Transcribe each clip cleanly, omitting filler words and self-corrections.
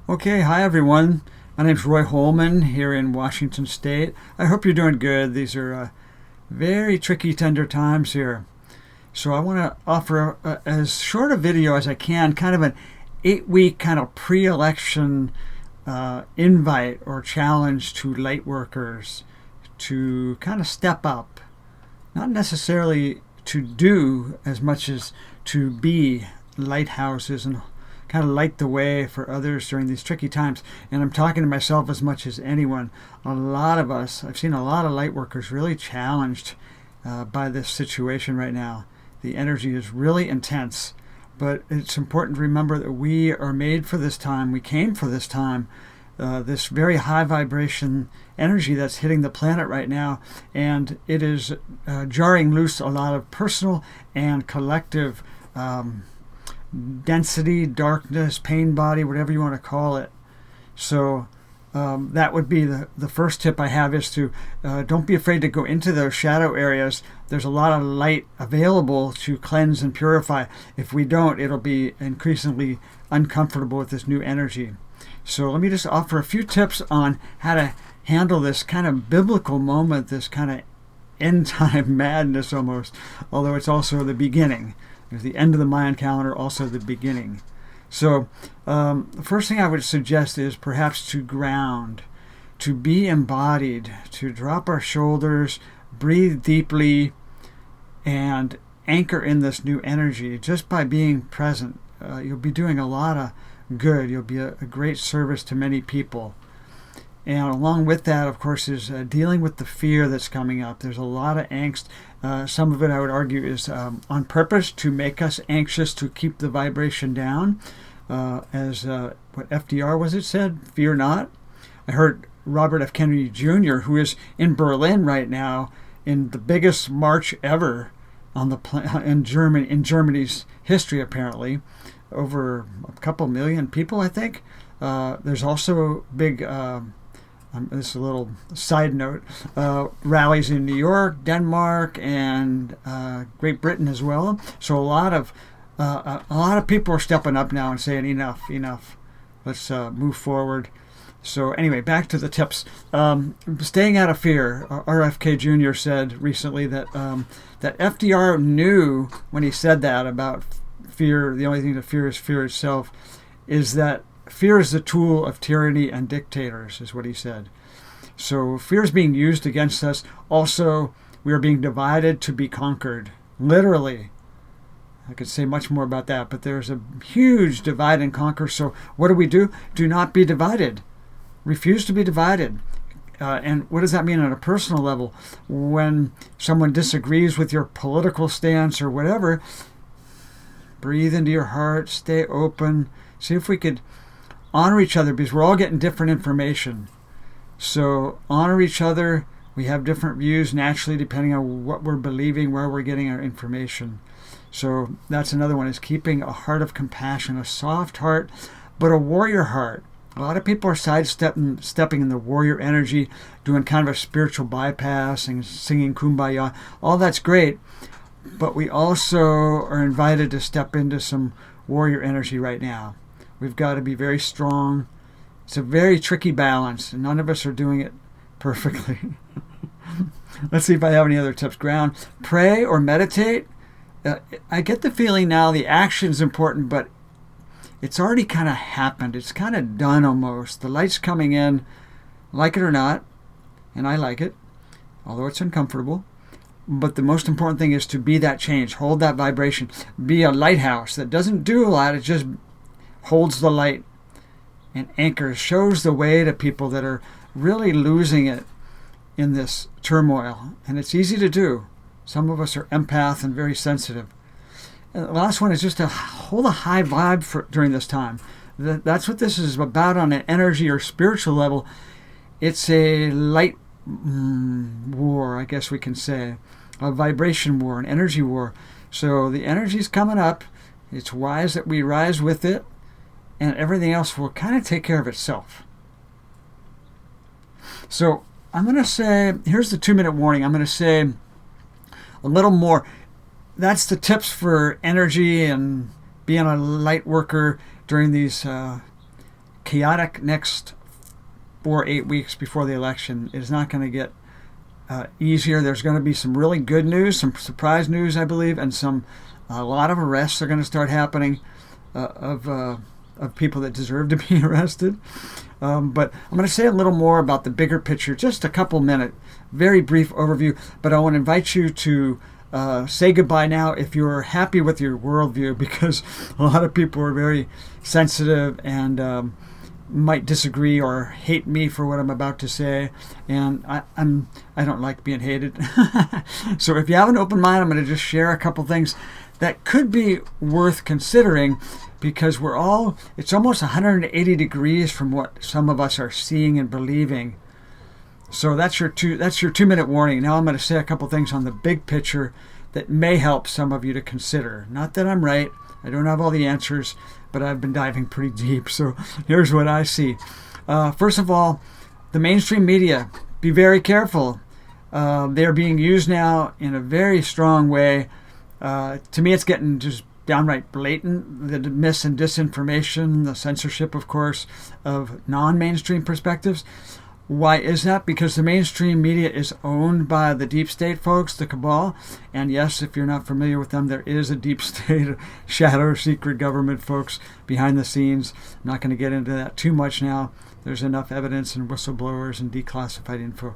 Okay, hi everyone. My name's Roy Holman here in Washington State. I hope you're doing good. These are very tricky, tender times here. So I want to offer as short a video as I can, kind of an 8-week kind of pre-election invite or challenge to Lightworkers to kind of step up. Not necessarily to do as much as to be lighthouses and kind of light the way for others during these tricky times. And I'm talking to myself as much as anyone. A lot of us, I've seen a lot of light workers really challenged by this situation right now. The energy is really intense, but it's important to remember that we are made for this time. We came for this time. This very high vibration energy that's hitting the planet right now, and it is jarring loose a lot of personal and collective density, darkness, pain body, whatever you want to call it. So that would be the first tip I have, is to don't be afraid to go into those shadow areas. There's a lot of light available to cleanse and purify. If we don't, it'll be increasingly uncomfortable with this new energy. So let me just offer a few tips on how to handle this kind of biblical moment, this kind of end time madness almost, although it's also the beginning. There's the end of the Mayan calendar, also the beginning. So the first thing I would suggest is perhaps to ground, to be embodied, to drop our shoulders, breathe deeply, and anchor in this new energy. Just by being present, you'll be doing a lot of good. You'll be a great service to many people. And along with that, of course, is dealing with the fear that's coming up. There's a lot of angst. Some of it, I would argue, is on purpose to make us anxious, to keep the vibration down. As what FDR was it said, fear not. I heard Robert F. Kennedy Jr., who is in Berlin right now in the biggest march ever on the in Germany's history, apparently. Over a couple million people, I think. There's also big, this is a little side note, rallies in New York, Denmark, and Great Britain as well. So a lot of people are stepping up now and saying enough. Let's move forward. So anyway, back to the tips. Staying out of fear. RFK Jr. said recently that that FDR knew when he said that about fear. The only thing to fear is fear itself. Is that fear is the tool of tyranny and dictators, is what he said. So fear is being used against us. Also, we are being divided to be conquered. Literally. I could say much more about that, but there's a huge divide and conquer. So what do? Do not be divided. Refuse to be divided. And what does that mean on a personal level? When someone disagrees with your political stance or whatever, breathe into your heart, stay open, see if we could honor each other, because we're all getting different information. So honor each other. We have different views naturally depending on what we're believing, where we're getting our information. So that's another one, is keeping a heart of compassion, a soft heart, but a warrior heart. A lot of people are stepping in the warrior energy, doing kind of a spiritual bypass and singing Kumbaya. All that's great, but we also are invited to step into some warrior energy right now. We've got to be very strong. It's a very tricky balance, and none of us are doing it perfectly. Let's see if I have any other tips. Ground, pray or meditate. I get the feeling now the action is important, but it's already kind of happened. It's kind of done almost. The light's coming in, like it or not, and I like it, although it's uncomfortable. But the most important thing is to be that change, hold that vibration, be a lighthouse that doesn't do a lot, it just holds the light and anchors, shows the way to people that are really losing it in this turmoil. And it's easy to do. Some of us are empath and very sensitive. And the last one is just to hold a high vibe during this time. That's what this is about on an energy or spiritual level. It's a light war, I guess we can say. A vibration war, an energy war. So the energy's coming up. It's wise that we rise with it, and everything else will kind of take care of itself. So I'm going to say, here's the 2-minute warning. I'm going to say a little more. That's the tips for energy and being a light worker during these chaotic next 4 or 8 weeks before the election. It is not going to get easier. There's going to be some really good news, some surprise news, I believe, and a lot of arrests are going to start happening of people that deserve to be arrested. But I'm going to say a little more about the bigger picture, just a couple minute, very brief overview. But I want to invite you to say goodbye now if you're happy with your worldview, because a lot of people are very sensitive and might disagree or hate me for what I'm about to say, and I don't like being hated. So if you have an open mind, I'm going to just share a couple things that could be worth considering, because it's almost 180 degrees from what some of us are seeing and believing. So that's your 2-minute warning. Now I'm going to say a couple things on the big picture that may help some of you to consider. Not that I'm right. I don't have all the answers, but I've been diving pretty deep. So here's what I see. First of all, the mainstream media, be very careful. They're being used now in a very strong way. To me, it's getting just downright blatant, the mis and disinformation, the censorship, of course, of non-mainstream perspectives. Why is that? Because the mainstream media is owned by the deep state folks, the cabal. And yes, if you're not familiar with them, there is a deep state, shadow, secret government folks behind the scenes. I'm not going to get into that too much now. There's enough evidence and whistleblowers and declassified info.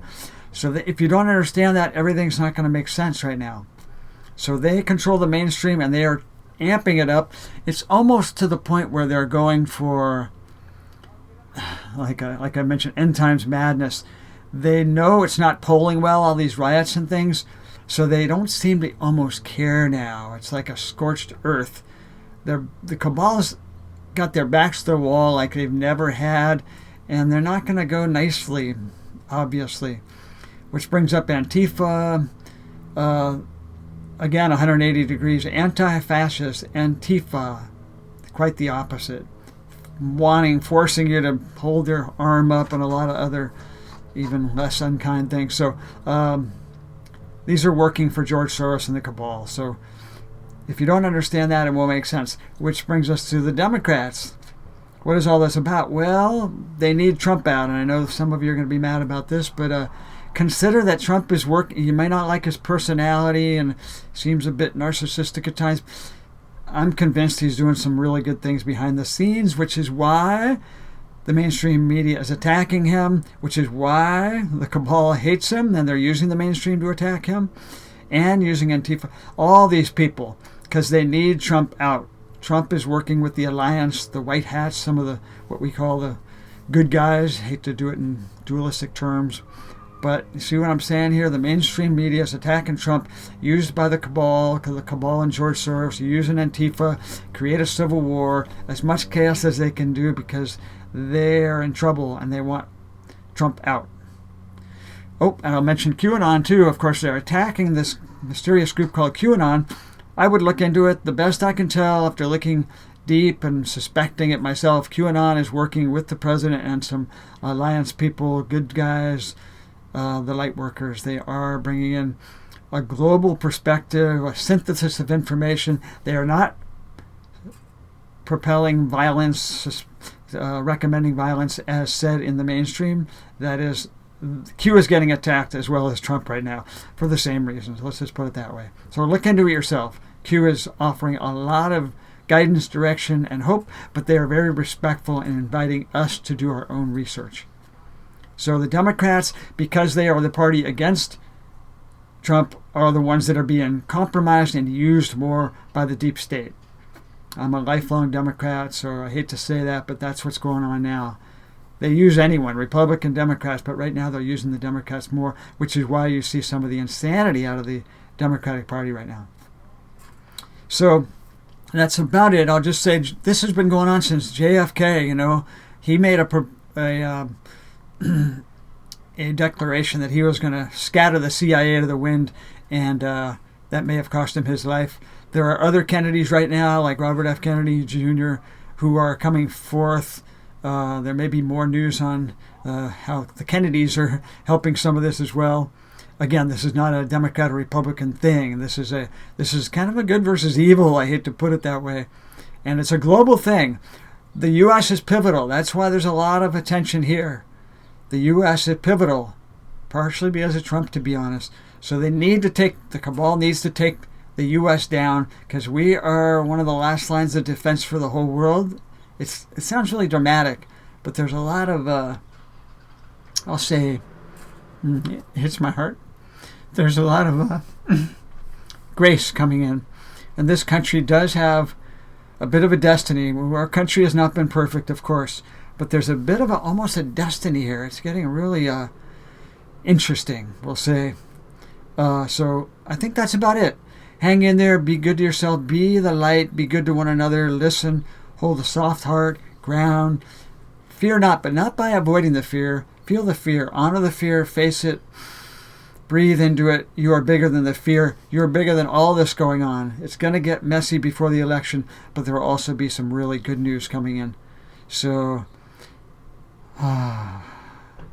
So that if you don't understand that, everything's not going to make sense right now. So they control the mainstream and they are amping it up. It's almost to the point where they're going for, like I mentioned, end times madness. They know it's not polling well, all these riots and things, so they don't seem to almost care now. It's like a scorched earth. The cabal's got their backs to the wall like they've never had, and they're not going to go nicely, obviously. Which brings up Antifa. Again, 180 degrees. Anti-fascist Antifa. Quite the opposite. Forcing you to hold your arm up, and a lot of other even less unkind things. So these are working for George Soros and the cabal. So if you don't understand that, it won't make sense. Which brings us to the Democrats. What is all this about? Well, they need Trump out, and I know some of you are going to be mad about this, but consider that Trump is working. You may not like his personality and seems a bit narcissistic at times. I'm convinced he's doing some really good things behind the scenes, which is why the mainstream media is attacking him, which is why the cabal hates him, and they're using the mainstream to attack him, and using Antifa. All these people, because they need Trump out. Trump is working with the alliance, the white hats, some of the what we call the good guys. Hate to do it in dualistic terms. But you see what I'm saying here? The mainstream media is attacking Trump, used by the cabal and George Soros, using Antifa, create a civil war, as much chaos as they can do, because they're in trouble and they want Trump out. Oh, and I'll mention QAnon too. Of course, they're attacking this mysterious group called QAnon. I would look into it. The best I can tell, after looking deep and suspecting it myself, QAnon is working with the president and some alliance people, good guys, the Lightworkers. They are bringing in a global perspective, a synthesis of information. They are not propelling violence, recommending violence as said in the mainstream. That is, Q is getting attacked as well as Trump right now for the same reasons. Let's just put it that way. So look into it yourself. Q is offering a lot of guidance, direction, and hope, but they are very respectful in inviting us to do our own research. So the Democrats, because they are the party against Trump, are the ones that are being compromised and used more by the deep state. I'm a lifelong Democrat, so I hate to say that, but that's what's going on now. They use anyone, Republican, Democrats, but right now they're using the Democrats more, which is why you see some of the insanity out of the Democratic Party right now. So that's about it. I'll just say this has been going on since JFK. You know, he made a declaration that he was going to scatter the CIA to the wind, and that may have cost him his life. There are other Kennedys right now, like Robert F. Kennedy Jr., who are coming forth. There may be more news on how the Kennedys are helping some of this as well. Again, this is not a Democrat or Republican thing. This is kind of a good versus evil. I hate to put it that way, and it's a global thing. The U.S. is pivotal. That's why there's a lot of attention here. The U.S. is pivotal, partially because of Trump, to be honest. So the cabal needs to take the U.S. down, because we are one of the last lines of defense for the whole world. It sounds really dramatic, but there's a lot of, I'll say, it hits my heart. There's a lot of grace coming in. And this country does have a bit of a destiny. Our country has not been perfect, of course, but there's a bit of almost a destiny here. It's getting really interesting, we'll say. So I think that's about it. Hang in there. Be good to yourself. Be the light. Be good to one another. Listen. Hold a soft heart. Ground. Fear not, but not by avoiding the fear. Feel the fear. Honor the fear. Face it. Breathe into it. You are bigger than the fear. You are bigger than all this going on. It's going to get messy before the election, but there will also be some really good news coming in. So, I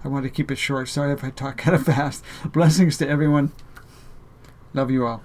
want to keep it short. Sorry if I talk kind of fast. Blessings to everyone. Love you all.